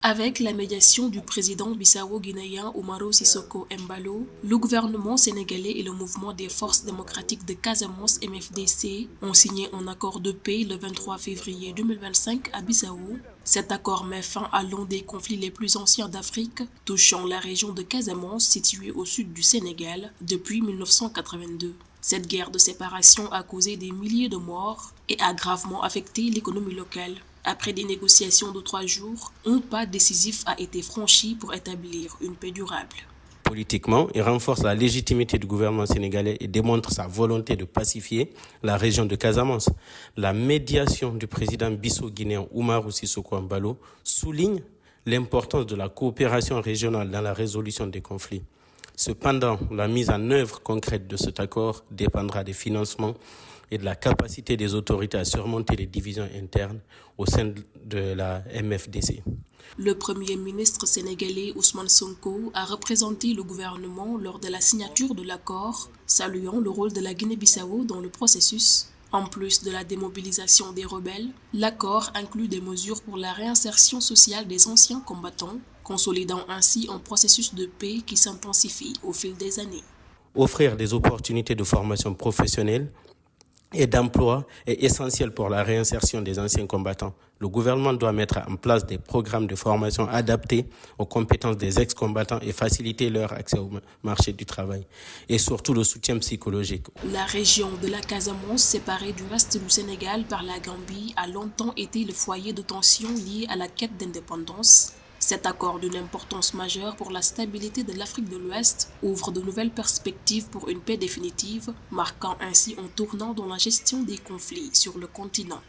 Avec la médiation du président bissau-guinéen Umaro Sissoko Embalo, le gouvernement sénégalais et le mouvement des forces démocratiques de Casamance MFDC ont signé un accord de paix le 23 février 2025 à Bissau. Cet accord met fin à l'un des conflits les plus anciens d'Afrique, touchant la région de Casamance située au sud du Sénégal depuis 1982. Cette guerre de séparation a causé des milliers de morts et a gravement affecté l'économie locale. Après des négociations de 3 jours, un pas décisif a été franchi pour établir une paix durable. Politiquement, il renforce la légitimité du gouvernement sénégalais et démontre sa volonté de pacifier la région de Casamance. La médiation du président bissau-guinéen Umaro Sissoko Embalo souligne l'importance de la coopération régionale dans la résolution des conflits. Cependant, la mise en œuvre concrète de cet accord dépendra des financements et de la capacité des autorités à surmonter les divisions internes au sein de la MFDC. Le premier ministre sénégalais Ousmane Sonko a représenté le gouvernement lors de la signature de l'accord, saluant le rôle de la Guinée-Bissau dans le processus. En plus de la démobilisation des rebelles, l'accord inclut des mesures pour la réinsertion sociale des anciens combattants, consolidant ainsi un processus de paix qui s'intensifie au fil des années. Offrir des opportunités de formation professionnelle et d'emploi est essentiel pour la réinsertion des anciens combattants. Le gouvernement doit mettre en place des programmes de formation adaptés aux compétences des ex-combattants et faciliter leur accès au marché du travail. Et surtout le soutien psychologique. La région de la Casamance, séparée du reste du Sénégal par la Gambie, a longtemps été le foyer de tensions liées à la quête d'indépendance. Cet accord d'une importance majeure pour la stabilité de l'Afrique de l'Ouest ouvre de nouvelles perspectives pour une paix définitive, marquant ainsi un tournant dans la gestion des conflits sur le continent.